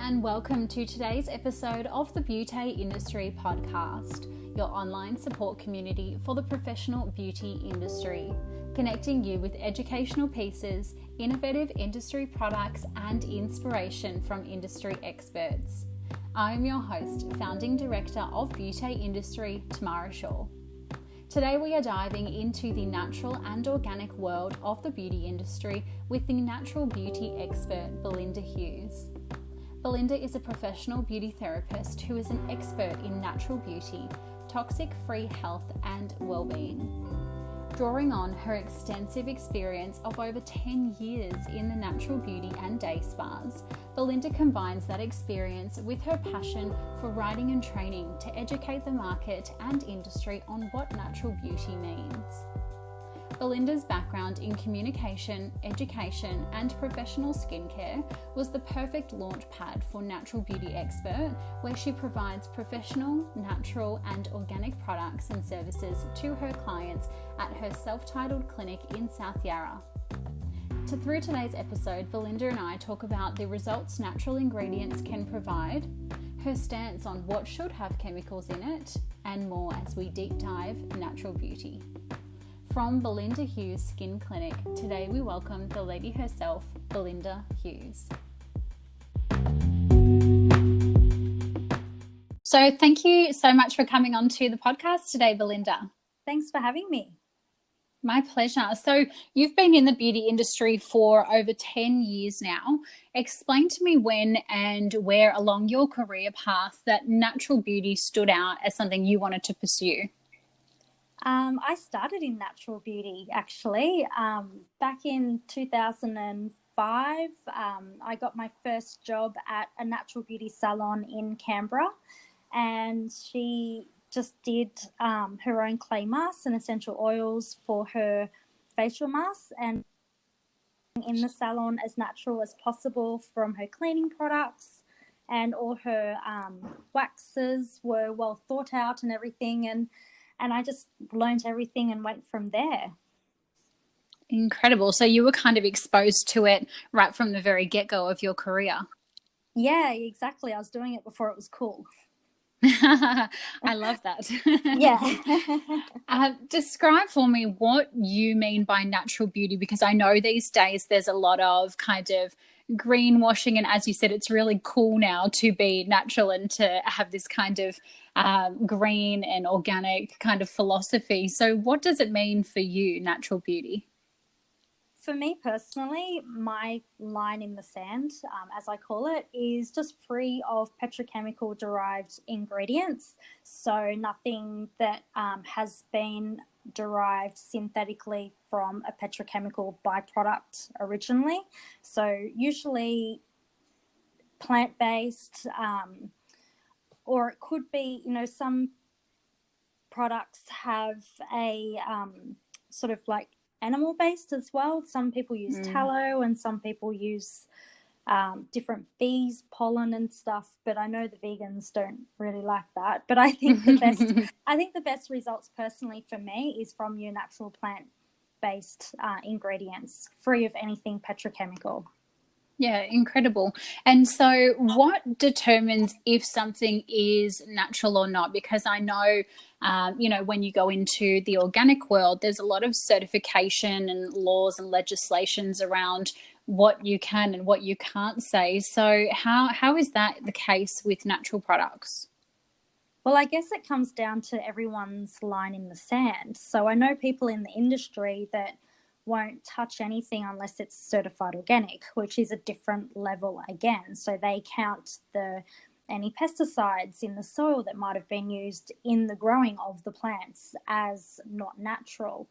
and welcome to today's episode of the Beauty Industry Podcast, your online support community for the professional beauty industry, connecting you with educational pieces, innovative industry products, and inspiration from industry experts. I'm your host, founding director of Beauty Industry, Tamara Shaw. Today we are diving into the natural and organic world of the beauty industry with the natural beauty expert Belinda Hughes. Belinda is a professional beauty therapist who is an expert in natural beauty, toxic-free health and well-being. Drawing on her extensive experience of over 10 years in the natural beauty and day spas, Belinda combines that experience with her passion for writing and training to educate the market and industry on what natural beauty means. Belinda's background in communication, education, and professional skincare was the perfect launch pad for Natural Beauty Expert, where she provides professional, natural, and organic products and services to her clients at her self-titled clinic in South Yarra. Through today's episode, Belinda and I talk about the results natural ingredients can provide, her stance on what should have chemicals in it, and more as we deep dive natural beauty. From Belinda Hughes Skin Clinic, today we welcome the lady herself, Belinda Hughes. So thank you so much for coming on to the podcast today, Belinda. Thanks for having me. My pleasure. So you've been in the beauty industry for over 10 years now. Explain to me when and where along your career path that natural beauty stood out as something you wanted to pursue. I started in natural beauty actually back in 2005. I got my first job at a natural beauty salon in Canberra, and she just did her own clay masks and essential oils for her facial masks, and in the salon as natural as possible from her cleaning products, and all her waxes were well thought out and everything, and I just learned everything and went from there. Incredible. So you were kind of exposed to it right from the very get-go of your career. Yeah, exactly. I was doing it before it was cool. I love that. Yeah. Describe for me what you mean by natural beauty, because I know these days there's a lot of kind of greenwashing, and as you said, it's really cool now to be natural and to have this kind of green and organic kind of philosophy. So what does it mean for you, natural beauty? For me personally, my line in the sand, as I call it, is just free of petrochemical derived ingredients. So nothing that has been derived synthetically from a petrochemical byproduct originally. So usually plant-based, or it could be, some products have a sort of like animal-based as well. Some people use tallow, and some people use different bees, pollen and stuff. But I know the vegans don't really like that. But I think the best results personally for me is from your natural plant-based ingredients, free of anything petrochemical. Yeah, incredible. And so what determines if something is natural or not? Because I know, when you go into the organic world, there's a lot of certification and laws and legislations around what you can and what you can't say. So how is that the case with natural products? Well, I guess it comes down to everyone's line in the sand. So I know people in the industry that won't touch anything unless it's certified organic, which is a different level again. So they count any pesticides in the soil that might have been used in the growing of the plants as not natural.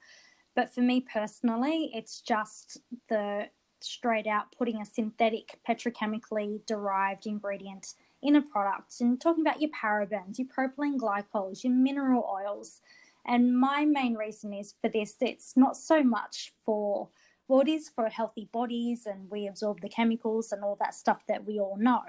But for me personally, it's just the straight out putting a synthetic petrochemically derived ingredient in a product, and talking about your parabens, your propylene glycols, your mineral oils. And my main reason is for this, it's not so much for, well, it is for healthy bodies and we absorb the chemicals and all that stuff that we all know,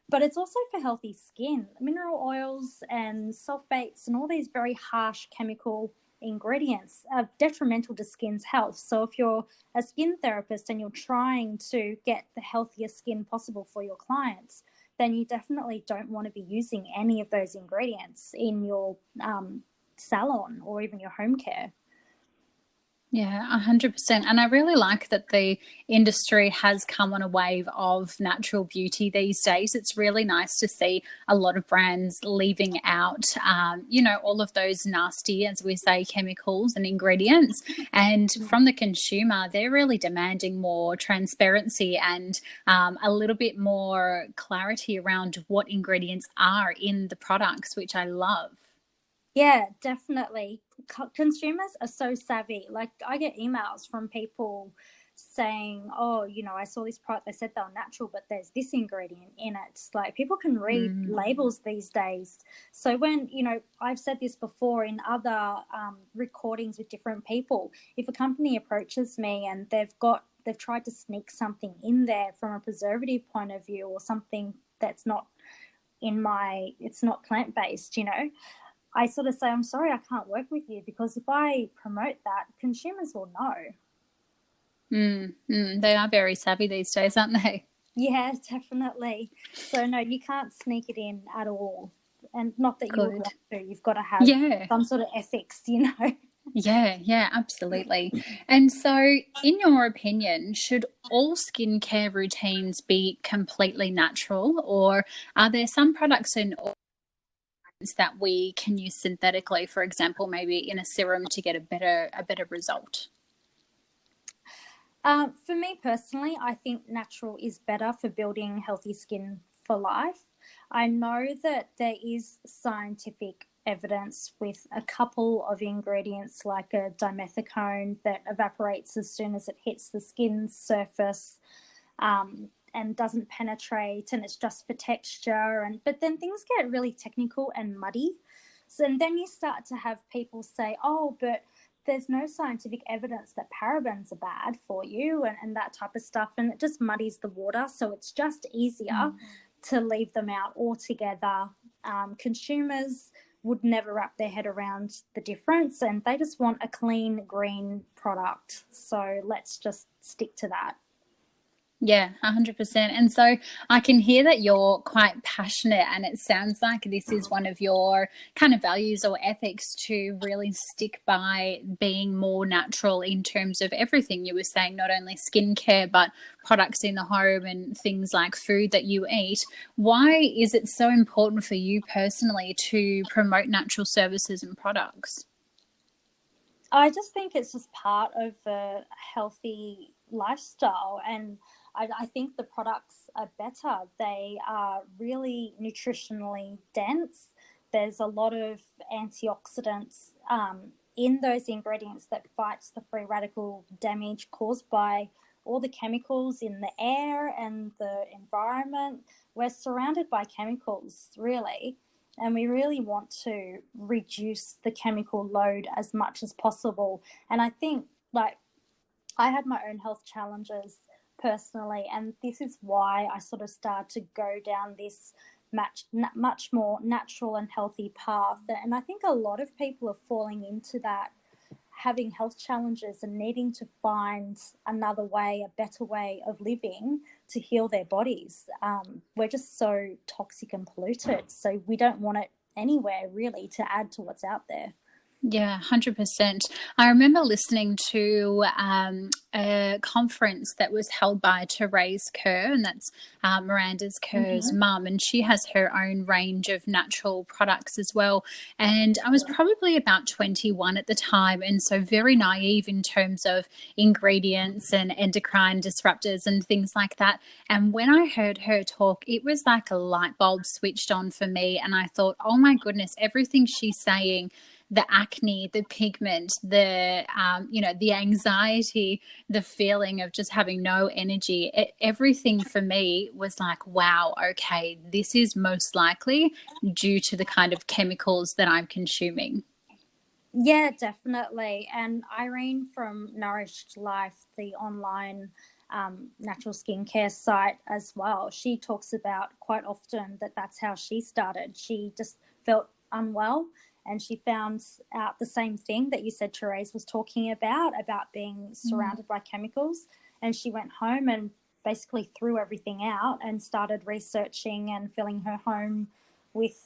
but it's also for healthy skin. Mineral oils and sulfates and all these very harsh chemical ingredients are detrimental to skin's health. So if you're a skin therapist and you're trying to get the healthiest skin possible for your clients, then you definitely don't want to be using any of those ingredients in your salon or even your home care. Yeah, 100%. And I really like that the industry has come on a wave of natural beauty these days. It's really nice to see a lot of brands leaving out, all of those nasty, as we say, chemicals and ingredients. And from the consumer, they're really demanding more transparency and a little bit more clarity around what ingredients are in the products, which I love. Yeah, definitely. Consumers are so savvy. Like, I get emails from people saying, oh, I saw this product, they said they were natural, but there's this ingredient in it. It's like, people can read labels these days. So when, I've said this before in other recordings with different people, if a company approaches me and they've tried to sneak something in there from a preservative point of view, or something that's not it's not plant-based, I sort of say, I'm sorry, I can't work with you, because if I promote that, consumers will know. They are very savvy these days, aren't they? Yeah, definitely. So no, you can't sneak it in at all. And not that you would want to. You've got to have some sort of ethics, Yeah, absolutely. And so, in your opinion, should all skincare routines be completely natural, or are there some products and that we can use synthetically, for example, maybe in a serum, to get a better result? For me personally, I think natural is better for building healthy skin for life. I know that there is scientific evidence with a couple of ingredients, like a dimethicone that evaporates as soon as it hits the skin's surface, and doesn't penetrate, and it's just for texture. But then things get really technical and muddy. So, and then you start to have people say, oh, but there's no scientific evidence that parabens are bad for you, and that type of stuff. And it just muddies the water. So it's just easier to leave them out altogether. Consumers would never wrap their head around the difference, and they just want a clean, green product. So let's just stick to that. Yeah, 100%. And so I can hear that you're quite passionate, and it sounds like this is one of your kind of values or ethics, to really stick by being more natural in terms of everything you were saying, not only skincare, but products in the home and things like food that you eat. Why is it so important for you personally to promote natural services and products? I just think it's just part of a healthy lifestyle, and I think the products are better. They are really nutritionally dense. There's a lot of antioxidants in those ingredients that fights the free radical damage caused by all the chemicals in the air and the environment. We're surrounded by chemicals, really, and we really want to reduce the chemical load as much as possible. And I think, I had my own health challenges personally, and this is why I sort of started to go down this much more natural and healthy path. And I think a lot of people are falling into that, having health challenges and needing to find another way, a better way of living to heal their bodies. We're just so toxic and polluted, so we don't want it anywhere really to add to what's out there. Yeah, 100%. I remember listening to a conference that was held by Therese Kerr, and that's Miranda's Kerr's mum, and she has her own range of natural products as well. And I was probably about 21 at the time, and so very naive in terms of ingredients and endocrine disruptors and things like that. And when I heard her talk, it was like a light bulb switched on for me, and I thought, oh my goodness, everything she's saying, the acne, the pigment, the the anxiety, the feeling of just having no energy, everything for me was like, wow, okay, this is most likely due to the kind of chemicals that I'm consuming. Yeah, definitely. And Irene from Nourished Life, the online natural skincare site as well, she talks about quite often that that's how she started. She just felt unwell, and she found out the same thing that you said Therese was talking about being surrounded by chemicals. And she went home and basically threw everything out and started researching and filling her home with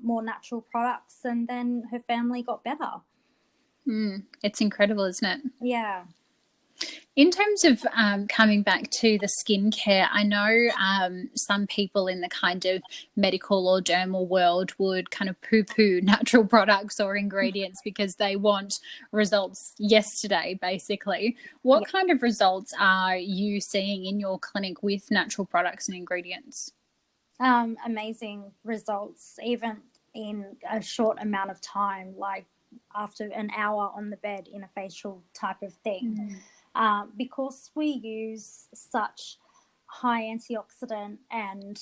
more natural products, and then her family got better. It's incredible, isn't it? Yeah. In terms of coming back to the skincare, I know some people in the kind of medical or dermal world would kind of poo-poo natural products or ingredients because they want results yesterday, basically. What kind of results are you seeing in your clinic with natural products and ingredients? Amazing results, even in a short amount of time, like after an hour on the bed in a facial type of thing. Because we use such high antioxidant and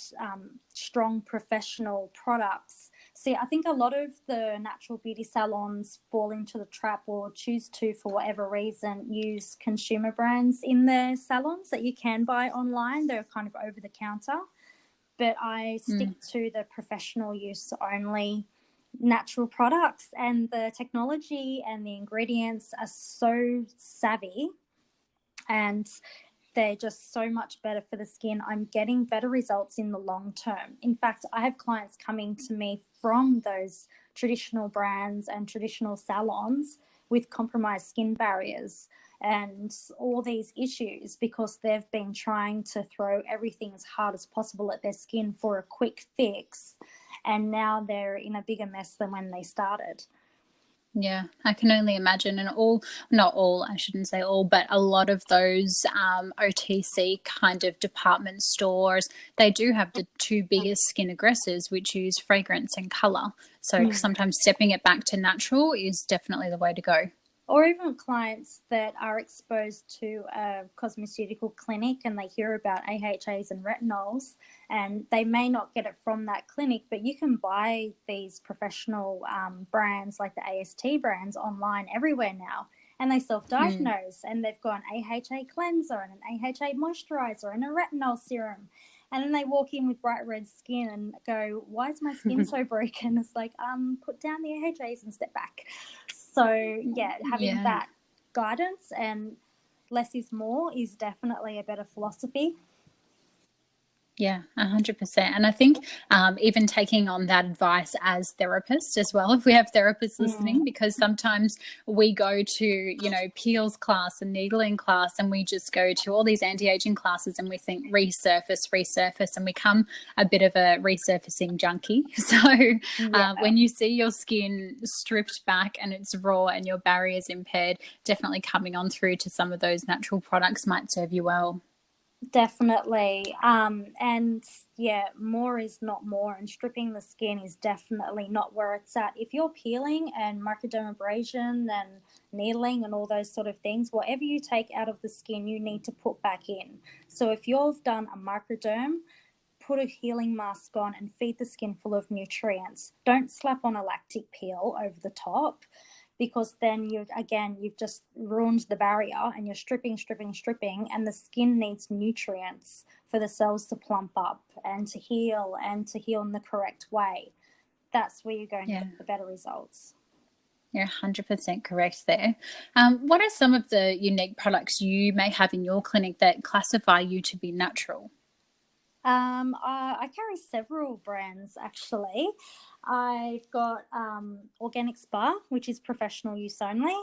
strong professional products. See, I think a lot of the natural beauty salons fall into the trap, or choose to, for whatever reason, use consumer brands in their salons that you can buy online. They're kind of over the counter. But I stick to the professional use only natural products, and the technology and the ingredients are so savvy, and they're just so much better for the skin. I'm getting better results in the long term. In fact, I have clients coming to me from those traditional brands and traditional salons with compromised skin barriers and all these issues, because they've been trying to throw everything as hard as possible at their skin for a quick fix, and now they're in a bigger mess than when they started. Yeah, I can only imagine. And not all, I shouldn't say all, but a lot of those OTC kind of department stores, they do have the two biggest skin aggressors, which use fragrance and colour. So sometimes stepping it back to natural is definitely the way to go. Or even clients that are exposed to a cosmeceutical clinic and they hear about AHAs and retinols, and they may not get it from that clinic, but you can buy these professional brands like the AST brands online everywhere now, and they self-diagnose and they've got an AHA cleanser and an AHA moisturizer and a retinol serum. And then they walk in with bright red skin and go, why is my skin so broken? It's like, put down the AHAs and step back. So, yeah, having that guidance and less is more is definitely a better philosophy. Yeah, 100%. And I think even taking on that advice as therapists as well, if we have therapists listening, because sometimes we go to, you know, peels class and needling class, and we just go to all these anti-aging classes and we think resurface, and become a bit of a resurfacing junkie. So when you see your skin stripped back and it's raw and your barriers impaired, definitely coming on through to some of those natural products might serve you well. Definitely. And yeah, more is not more, and stripping the skin is definitely not where it's at. If you're peeling and microdermabrasion and needling and all those sort of things, whatever you take out of the skin, you need to put back in. So if you've done a microderm, put a healing mask on and feed the skin full of nutrients. Don't slap on a lactic peel over the top, because then you've just ruined the barrier, and you're stripping, and the skin needs nutrients for the cells to plump up and to heal in the correct way. That's where you're going to get the better results. You're 100% correct there. What are some of the unique products you may have in your clinic that classify you to be natural? I carry several brands, actually. I've got Organic Spa, which is professional use only.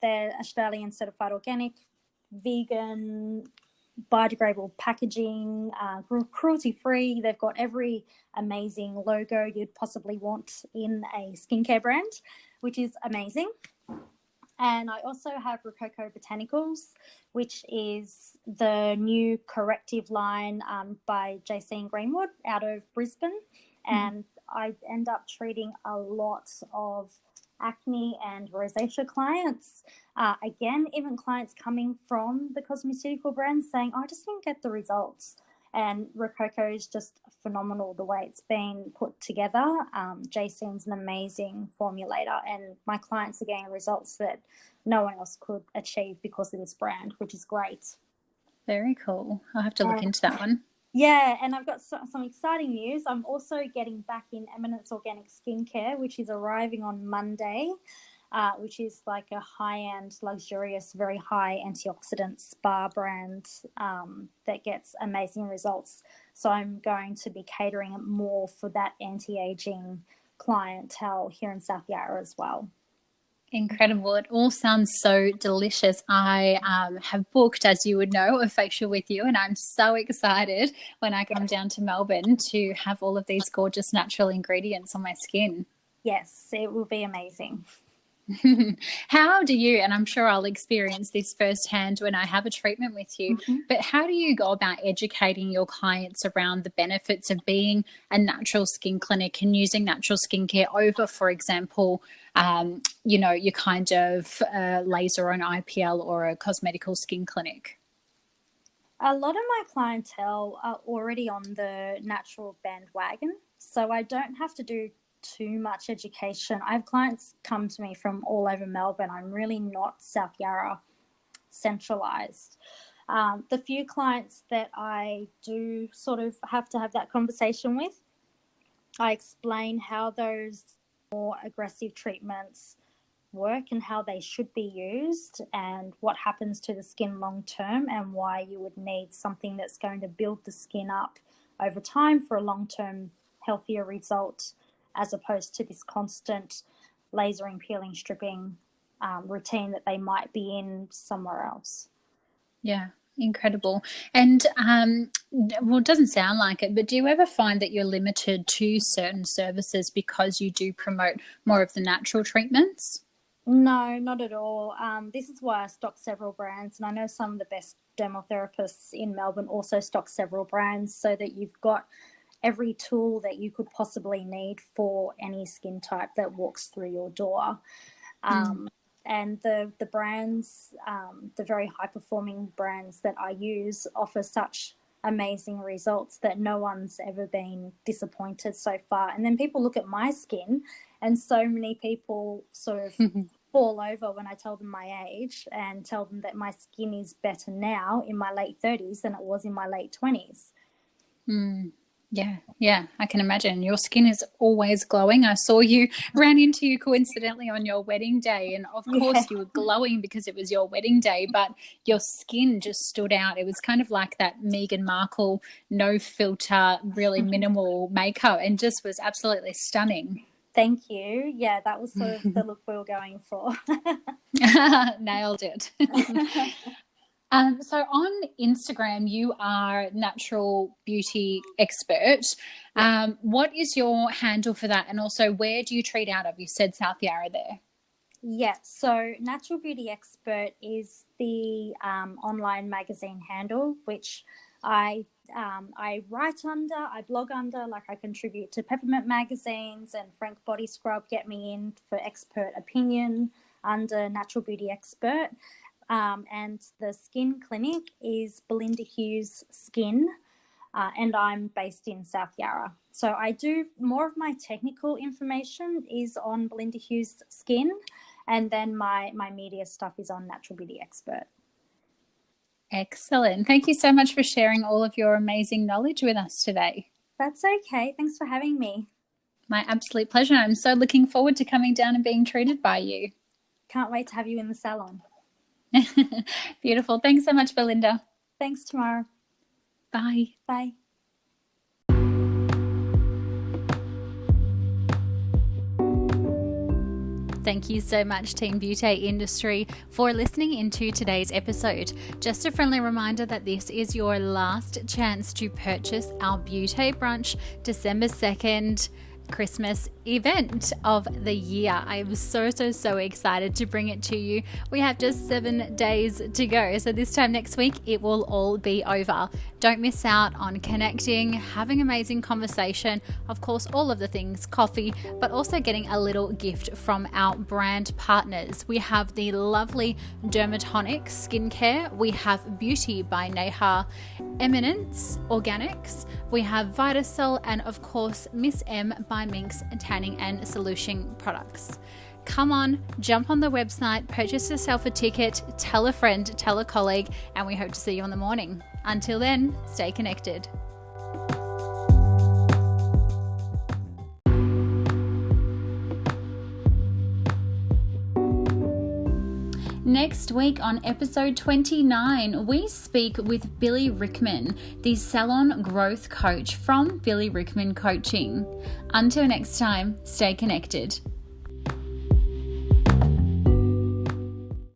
They're Australian certified organic, vegan, biodegradable packaging, cruelty-free. They've got every amazing logo you'd possibly want in a skincare brand, which is amazing. And I also have Rococo Botanicals, which is the new corrective line by JC and Greenwood out of Brisbane. And I end up treating a lot of acne and rosacea clients. Again, even clients coming from the cosmeceutical brands saying, I just didn't get the results. And Rococo is just phenomenal the way it's been put together. JC's an amazing formulator, and my clients are getting results that no one else could achieve because of this brand, which is great. Very cool. I'll have to look into that one. Yeah, and I've got some exciting news. I'm also getting back in Eminence Organic Skincare, which is arriving on Monday. which is like a high-end, luxurious, very high antioxidant spa brand that gets amazing results. So I'm going to be catering more for that anti-aging clientele here in South Yarra as well. Incredible. It all sounds so delicious. I have booked, as you would know, a facial with you, and I'm so excited when I come down to Melbourne to have all of these gorgeous natural ingredients on my skin. Yes, it will be amazing. How do you, and I'm sure I'll experience this firsthand when I have a treatment with you, but how do you go about educating your clients around the benefits of being a natural skin clinic and using natural skincare over, for example, your kind of laser or an IPL or a cosmetical skin clinic? A lot of my clientele are already on the natural bandwagon, so I don't have to do too much education. I have clients come to me from all over Melbourne. I'm really not South Yarra centralised. The few clients that I do sort of have to have that conversation with, I explain how those more aggressive treatments work and how they should be used and what happens to the skin long term and why you would need something that's going to build the skin up over time for a long-term healthier result, as opposed to this constant lasering, peeling, stripping routine that they might be in somewhere else. Yeah, incredible. And well, it doesn't sound like it, but do you ever find that you're limited to certain services because you do promote more of the natural treatments? No, not at all. This is why I stock several brands, and I know some of the best dermotherapists in Melbourne also stock several brands, so that you've got every tool that you could possibly need for any skin type that walks through your door. And the brands, the very high-performing brands that I use offer such amazing results that no one's ever been disappointed so far. And then people look at my skin, and so many people sort of fall over when I tell them my age and tell them that my skin is better now in my late 30s than it was in my late 20s. Yeah, I can imagine. Your skin is always glowing. I saw you, ran into you coincidentally on your wedding day, and of course you were glowing because it was your wedding day, but your skin just stood out. It was kind of like that Meghan Markle, no filter, really minimal makeup, and just was absolutely stunning. Thank you. Yeah, that was sort of the look we were going for. Nailed it. So on Instagram, you are natural beauty expert. What is your handle for that? And also, where do you treat out of? You said South Yarra there. Yeah, so Natural Beauty Expert is the online magazine handle, which I write under, I blog under, like I contribute to Peppermint magazines, and Frank Body Scrub get me in for expert opinion under Natural Beauty Expert. And the skin clinic is Belinda Hughes Skin, and I'm based in South Yarra. So I do more of my technical information is on Belinda Hughes Skin, and then my media stuff is on Natural Beauty Expert. Excellent. Thank you so much for sharing all of your amazing knowledge with us today. That's okay. Thanks for having me. My absolute pleasure. I'm so looking forward to coming down and being treated by you. Can't wait to have you in the salon. Beautiful. Thanks so much, Belinda. Thanks, Tamara. Bye. Bye. Thank you so much, Team Beauty Industry, for listening into today's episode. Just a friendly reminder that this is your last chance to purchase our Beauty Brunch December 2nd Christmas event of the year. I am so excited to bring it to you. We have just 7 days to go, so this time next week it will all be over. Don't miss out on connecting, having amazing conversation, of course all of the things, coffee, but also getting a little gift from our brand partners. We have the lovely Dermatonic Skincare, we have Beauty by Neha, Eminence Organics, we have Vitacell, and of course Miss M by Minx Tanning and Solution Products. Come on, jump on the website, purchase yourself a ticket, tell a friend, tell a colleague, and we hope to see you in the morning. Until then, stay connected. Next week on episode 29, we speak with Billy Rickman, the salon growth coach from Billy Rickman Coaching. Until next time, stay connected.